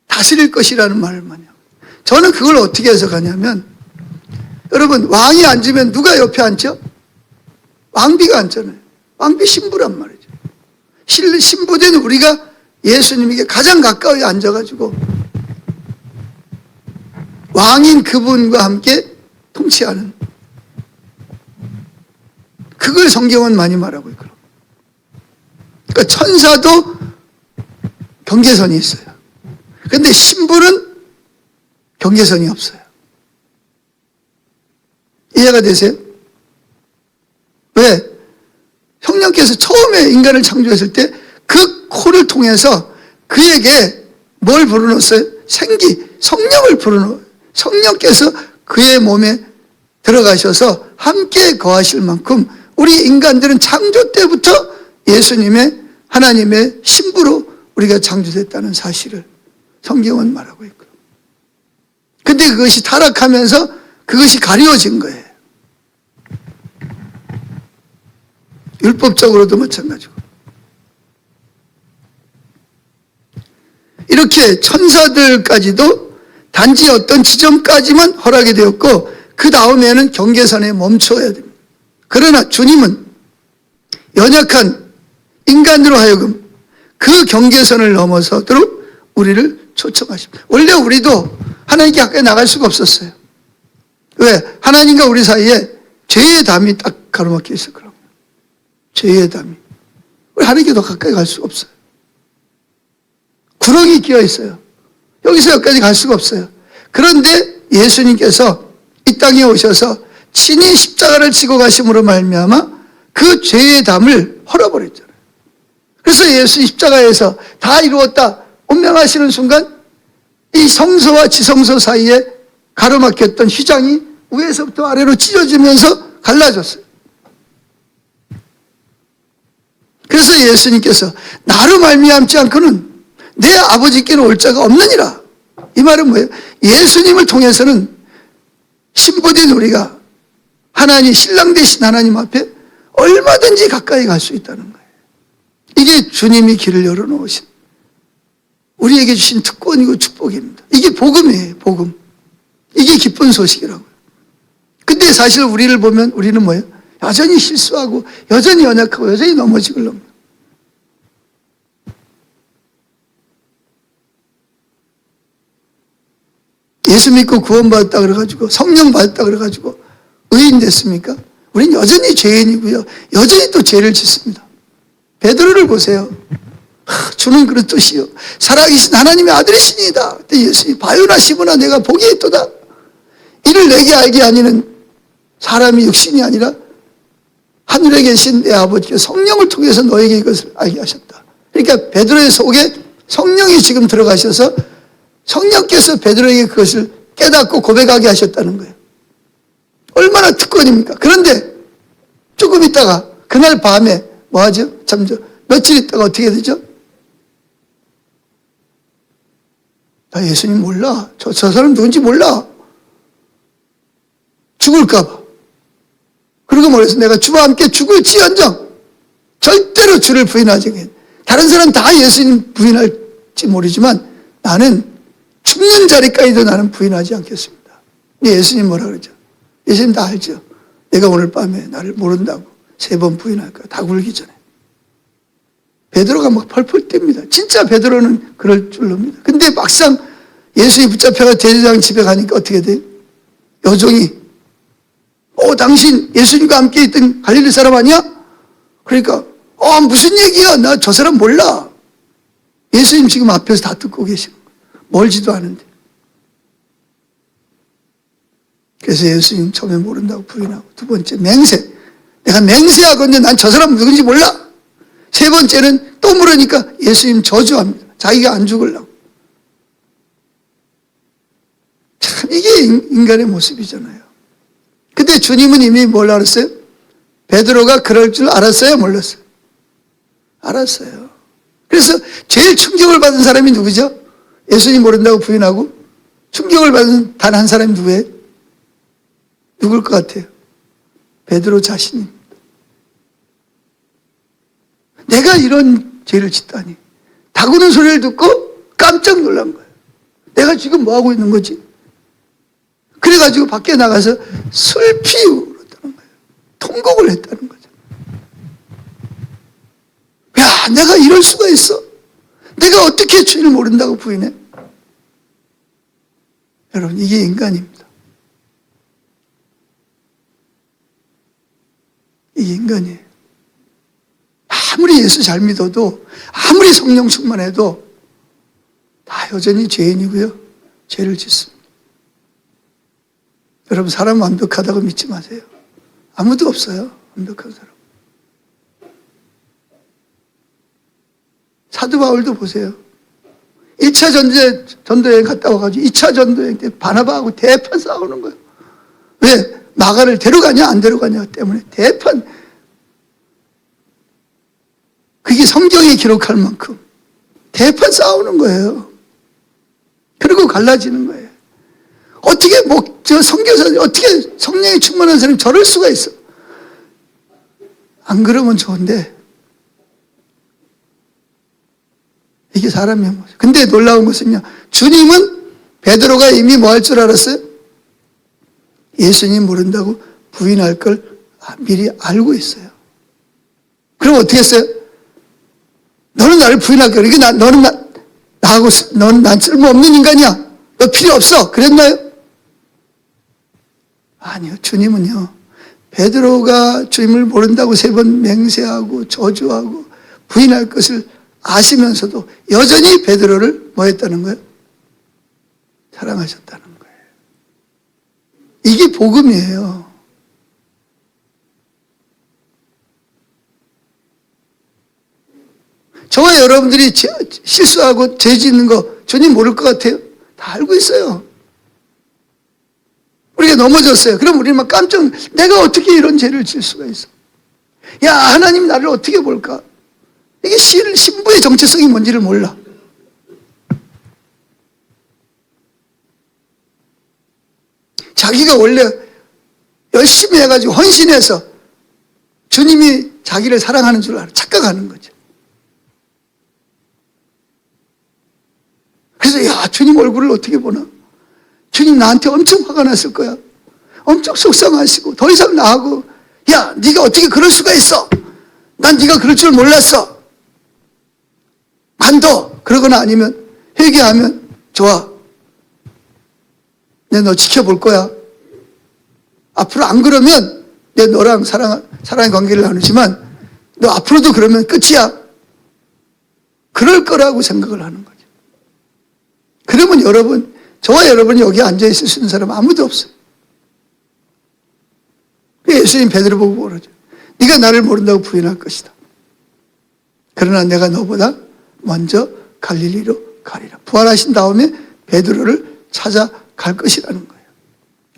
다스릴 것이라는 말을 많이 하고, 저는 그걸 어떻게 해석하냐면, 여러분 왕이 앉으면 누가 옆에 앉죠? 왕비가 앉잖아요. 왕비 신부란 말이죠. 신부된 우리가 예수님에게 가장 가까이 앉아가지고 왕인 그분과 함께 통치하는, 그걸 성경은 많이 말하고 있고, 그러니까 천사도 경계선이 있어요. 그런데 신부는 경계선이 없어요. 이해가 되세요? 왜? 성령께서 처음에 인간을 창조했을 때 그 코를 통해서 그에게 뭘 불어넣었어요? 생기, 성령을 불어넣어요. 성령께서 그의 몸에 들어가셔서 함께 거하실 만큼 우리 인간들은 창조 때부터 예수님의, 하나님의 신부로 우리가 창조됐다는 사실을 성경은 말하고 있고, 근데 그것이 타락하면서 그것이 가려진 거예요. 율법적으로도 마찬가지고. 이렇게 천사들까지도 단지 어떤 지점까지만 허락이 되었고 그 다음에는 경계선에 멈춰야 됩니다. 그러나 주님은 연약한 인간으로 하여금 그 경계선을 넘어서도록 우리를 초청하십니다. 원래 우리도 하나님께 가까이 나갈 수가 없었어요. 왜? 하나님과 우리 사이에 죄의 담이 딱 가로막혀 있어. 그럼 죄의 담이, 우리 하나님께 더 가까이 갈 수가 없어요. 구렁이 끼어 있어요. 여기서 여기까지 갈 수가 없어요. 그런데 예수님께서 이 땅에 오셔서 친히 십자가를 지고 가심으로 말미암아 그 죄의 담을 헐어버렸잖아요. 그래서 예수 십자가에서 다 이루었다 운명하시는 순간 이 성소와 지성소 사이에 가로막혔던 휘장이 위에서부터 아래로 찢어지면서 갈라졌어요. 그래서 예수님께서 나로 말미암지 않고는 내 아버지께는 올 자가 없느니라. 이 말은 뭐예요? 예수님을 통해서는 신부된 우리가 하나님, 신랑 되신 하나님 앞에 얼마든지 가까이 갈 수 있다는 거예요. 이게 주님이 길을 열어놓으신, 우리에게 주신 특권이고 축복입니다. 이게 복음이에요, 복음. 이게 기쁜 소식이라고요. 근데 사실 우리를 보면 우리는 뭐예요? 여전히 실수하고, 여전히 연약하고, 여전히 넘어지고 그럽니다. 예수 믿고 구원받았다 그래가지고, 성령 받았다 그래가지고, 의인 됐습니까? 우린 여전히 죄인이고요. 여전히 또 죄를 짓습니다. 베드로를 보세요. 주는 그렇듯이요. 살아계신 하나님의 아들이시니이다. 그때 예수님이 바요나 시모나 내가 복이 있도다. 이를 내게 알게 하니는 사람이 육신이 아니라 하늘에 계신 내 아버지께서 성령을 통해서 너에게 이것을 알게 하셨다. 그러니까 베드로의 속에 성령이 지금 들어가셔서 성령께서 베드로에게 그것을 깨닫고 고백하게 하셨다는 거예요. 얼마나 특권입니까? 그런데 조금 있다가 그날 밤에 뭐 하죠? 며칠 있다가 어떻게 되죠? 나 예수님 몰라. 저 사람 누군지 몰라. 죽을까봐. 그러고 말해서 내가 주와 함께 죽을지언정 절대로 주를 부인하지 않겠다. 다른 사람 다 예수님 부인할지 모르지만 나는 죽는 자리까지도 나는 부인하지 않겠습니다. 근데 예수님 뭐라 그러죠? 예수님 다 알죠? 내가 오늘 밤에 나를 모른다고 3번 부인할 거야. 다 굴기 전에. 베드로가 막 펄펄 뜁니다. 진짜 베드로는 그럴 줄로입니다. 근데 막상 예수님 붙잡혀가 대제사장 집에 가니까 어떻게 돼요? 여종이 당신 예수님과 함께 있던 갈릴리 사람 아니야? 그러니까 무슨 얘기야? 나 저 사람 몰라. 예수님 지금 앞에서 다 듣고 계시는 거예요. 멀지도 않은데. 그래서 예수님 처음에 모른다고 부인하고, 두 번째 맹세. 내가 맹세하건대 난 저 사람 누군지 몰라. 세 번째는 또 물으니까 예수님 저주합니다. 자기가 안 죽으려고. 참 이게 인간의 모습이잖아요. 근데 주님은 이미 뭘 알았어요? 베드로가 그럴 줄 알았어요? 몰랐어요? 알았어요. 그래서 제일 충격을 받은 사람이 누구죠? 예수님 모른다고 부인하고 충격을 받은 단 한 사람이 누구예요? 누굴 것 같아요? 베드로 자신입니다. 내가 이런 죄를 짓다니. 다구는 소리를 듣고 깜짝 놀란 거예요. 내가 지금 뭐 하고 있는 거지? 그래가지고 밖에 나가서 슬피 울었다는 거예요. 통곡을 했다는 거죠. 야, 내가 이럴 수가 있어? 내가 어떻게 죄를 모른다고 부인해? 여러분, 이게 인간입니다. 이게 인간이에요. 아무리 예수 잘 믿어도, 아무리 성령 충만해도 다 여전히 죄인이고요. 죄를 짓습니다. 여러분, 사람 완벽하다고 믿지 마세요. 아무도 없어요. 완벽한 사람. 사도 바울도 보세요. 1차 전도여행 갔다 와가지고 2차 전도여행 때 바나바하고 대판 싸우는 거예요. 왜? 마가를 데려가냐 안 데려가냐 때문에 대판. 그게 성경에 기록할 만큼 대판 싸우는 거예요. 그리고 갈라지는 거예요. 어떻게 저 선교사, 어떻게 성령이 충만한 사람이 저럴 수가 있어? 안 그러면 좋은데 이게 사람의 모습. 근데 놀라운 것은요, 주님은 베드로가 이미 뭐 할 줄 알았어요? 예수님 모른다고 부인할 걸 미리 알고 있어요. 그럼 어떻게 했어요? 너는 나를 부인할 거야. 이게 너는 나하고, 너는 난 쓸모없는 인간이야. 너 필요 없어. 그랬나요? 아니요. 주님은요, 베드로가 주님을 모른다고 3번 맹세하고 저주하고 부인할 것을 아시면서도 여전히 베드로를 뭐 했다는 거예요? 사랑하셨다는 거예요. 이게 복음이에요. 저와 여러분들이 실수하고 죄 짓는 거 주님 모를 것 같아요? 다 알고 있어요. 우리가 넘어졌어요. 그럼 우리는 막 깜짝, 내가 어떻게 이런 죄를 질 수가 있어? 야, 하나님 나를 어떻게 볼까? 이게 신부의 정체성이 뭔지를 몰라. 자기가 원래 열심히 해가지고 헌신해서 주님이 자기를 사랑하는 줄 알아. 착각하는 거죠. 그래서 야, 주님 얼굴을 어떻게 보나? 주님 나한테 엄청 화가 났을 거야. 엄청 속상하시고 더 이상 나하고, 야, 네가 어떻게 그럴 수가 있어? 난 네가 그럴 줄 몰랐어. 관둬. 그러거나 아니면 회개하면 좋아. 내 너 지켜볼 거야. 앞으로 안 그러면 내 너랑 사랑의 관계를 나누지만 너 앞으로도 그러면 끝이야. 그럴 거라고 생각을 하는 거죠. 그러면 여러분, 저와 여러분이 여기 앉아있을 수 있는 사람 아무도 없어요. 예수님 베드로 보고 그러죠. 네가 나를 모른다고 부인할 것이다. 그러나 내가 너보다 먼저 갈릴리로 가리라. 부활하신 다음에 베드로를 찾아갈 것이라는 거예요.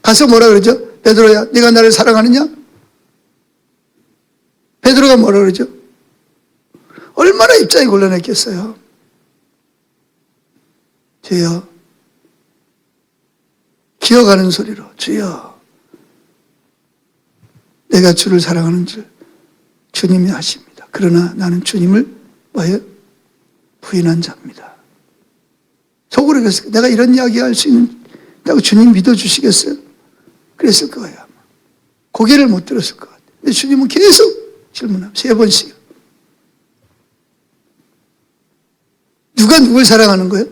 가서 뭐라 그러죠? 베드로야, 네가 나를 사랑하느냐? 베드로가 뭐라 그러죠? 얼마나 입장이 곤란했겠어요. 주여, 기어가는 소리로, 주여, 내가 주를 사랑하는 줄 주님이 아십니다. 그러나 나는 주님을 뭐예요? 부인한 자입니다. 속으로 그랬어요. 내가 이런 이야기 할 수 있다고 주님 믿어주시겠어요? 그랬을 거예요. 아마. 고개를 못 들었을 것 같아요. 근데 주님은 계속 질문합니다. 3번씩. 누가 누굴 사랑하는 거예요?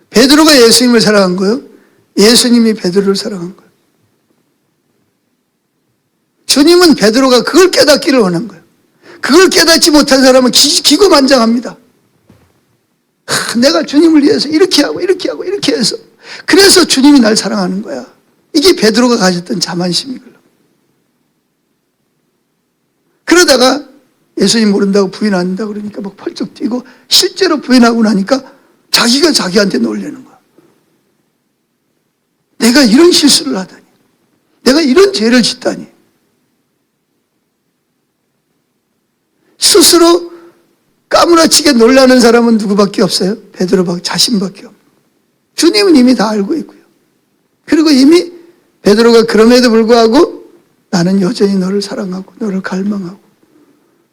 베드로가 예수님을 사랑한 거예요? 예수님이 베드로를 사랑한 거예요? 주님은 베드로가 그걸 깨닫기를 원한 거예요. 그걸 깨닫지 못한 사람은 기고만장합니다. 내가 주님을 위해서 이렇게 하고 이렇게 하고 이렇게 해서, 그래서 주님이 날 사랑하는 거야. 이게 베드로가 가졌던 자만심이거든요. 그러다가 예수님 모른다고 부인한다 그러니까 막 펄쩍 뛰고, 실제로 부인하고 나니까 자기가 자기한테 놀라는 거야. 내가 이런 실수를 하다니, 내가 이런 죄를 짓다니. 스스로 까무라치게 놀라는 사람은 누구밖에 없어요? 베드로 자신밖에 없어요. 주님은 이미 다 알고 있고요. 그리고 이미 베드로가 그럼에도 불구하고 나는 여전히 너를 사랑하고 너를 갈망하고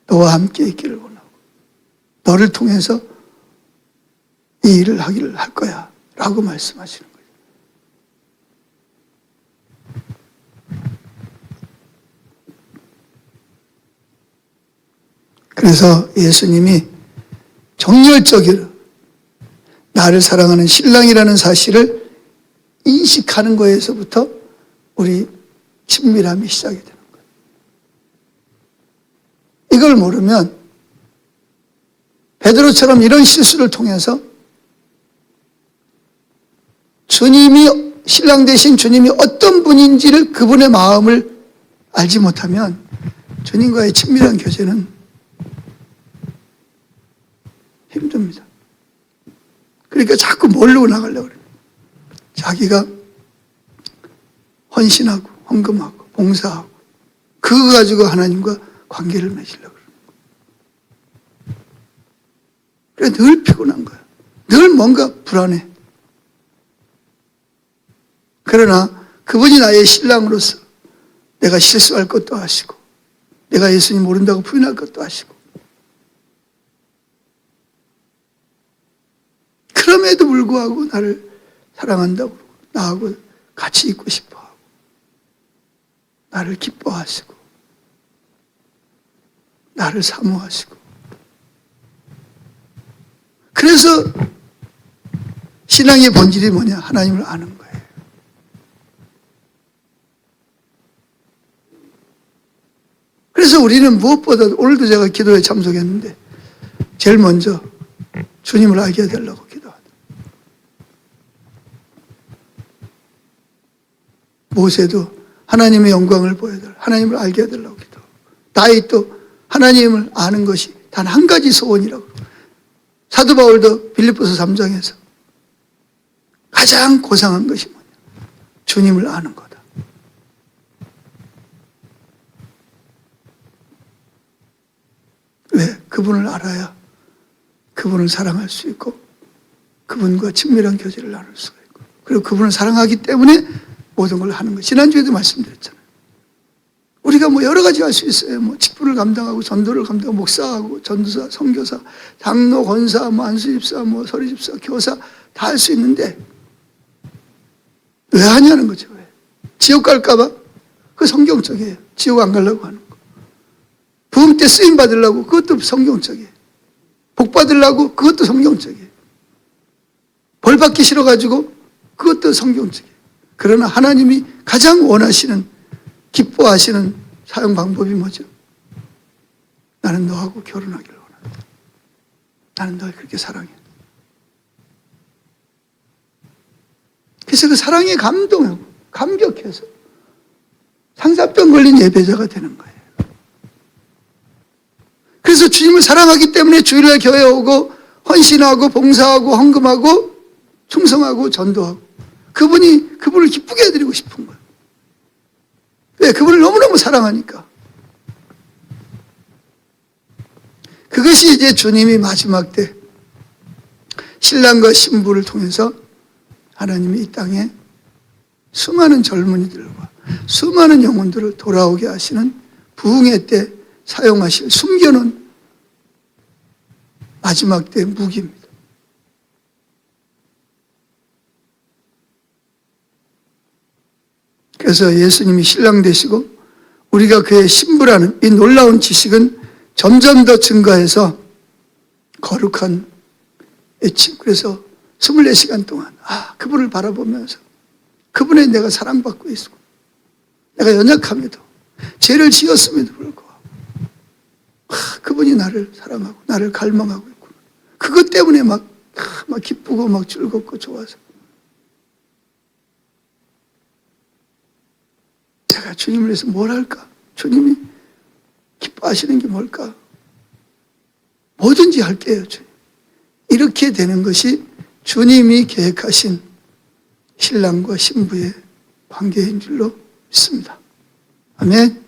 너와 함께 있기를 원하고 너를 통해서 이 일을 하기를 할 거야 라고 말씀하시는 거예요. 그래서 예수님이 정열적으로 나를 사랑하는 신랑이라는 사실을 인식하는 거에서부터 우리 친밀함이 시작이 되는 거예요. 이걸 모르면 베드로처럼 이런 실수를 통해서 주님이, 신랑 되신 주님이 어떤 분인지를, 그분의 마음을 알지 못하면 주님과의 친밀한 교제는 힘듭니다. 그러니까 자꾸 모르고 나가려고 그래요. 자기가 헌신하고 헌금하고 봉사하고 그거 가지고 하나님과 관계를 맺으려고 그래요. 그래 늘 피곤한 거야. 늘 뭔가 불안해. 그러나 그분이 나의 신랑으로서 내가 실수할 것도 아시고 내가 예수님 모른다고 부인할 것도 아시고 그럼에도 불구하고 나를 사랑한다고 그러고 나하고 같이 있고 싶어하고 나를 기뻐하시고 나를 사모하시고 그래서 신앙의 본질이 뭐냐? 하나님을 아는 거예요. 그래서 우리는 무엇보다 오늘도 제가 기도에 참석했는데 제일 먼저 주님을 알게 해달라고 기도하다. 모세도 하나님의 영광을 보여달라, 하나님을 알게 해달라고 기도하고 다윗도 하나님을 아는 것이 단 한 가지 소원이라고. 사도 바울도 빌립보서 3장에서 가장 고상한 것이 뭐냐? 주님을 아는 거다. 왜? 그분을 알아야 그분을 사랑할 수 있고 그분과 친밀한 교제를 나눌 수가 있고 그리고 그분을 사랑하기 때문에 모든 걸 하는 거. 지난주에도 말씀드렸잖아요. 우리가 뭐 여러 가지 할 수 있어요. 뭐 직분을 감당하고 전도를 감당하고 목사하고 전도사, 선교사, 장로, 권사, 뭐 안수집사, 뭐 서리집사, 교사 다 할 수 있는데 왜 하냐는 거죠. 왜? 지옥 갈까 봐? 그거 성경적이에요. 지옥 안 가려고 하는 거. 부흥 때 쓰임 받으려고 그것도 성경적이에요. 복 받으려고 그것도 성경적이에요. 벌 받기 싫어가지고 그것도 성경적이에요. 그러나 하나님이 가장 원하시는, 기뻐하시는 사용 방법이 뭐죠? 나는 너하고 결혼하기를 원한다. 나는 너를 그렇게 사랑해. 그래서 그 사랑에 감동하고 감격해서 상사병 걸린 예배자가 되는 거예요. 그래서 주님을 사랑하기 때문에 주일날 교회 오고 헌신하고 봉사하고 헌금하고 충성하고 전도하고 그분을 기쁘게 해드리고 싶은 거예요. 왜? 그분을 너무너무 사랑하니까. 그것이 이제 주님이 마지막 때 신랑과 신부를 통해서 하나님이 이 땅에 수많은 젊은이들과 수많은 영혼들을 돌아오게 하시는 부흥회 때 사용하실 숨겨놓은 마지막 때 무기입니다. 그래서 예수님이 신랑 되시고 우리가 그의 신부라는 이 놀라운 지식은 점점 더 증가해서 거룩한 애칭. 그래서 24시간 동안 그분을 바라보면서 그분에 내가 사랑받고 있고 내가 연약함에도 죄를 지었음에도 불구하고 그분이 나를 사랑하고 나를 갈망하고 있고 그것 때문에 막 기쁘고 막 즐겁고 좋아서 내가 주님을 위해서 뭘 할까? 주님이 기뻐하시는 게 뭘까? 뭐든지 할게요, 주님. 이렇게 되는 것이 주님이 계획하신 신랑과 신부의 관계인 줄로 믿습니다. 아멘.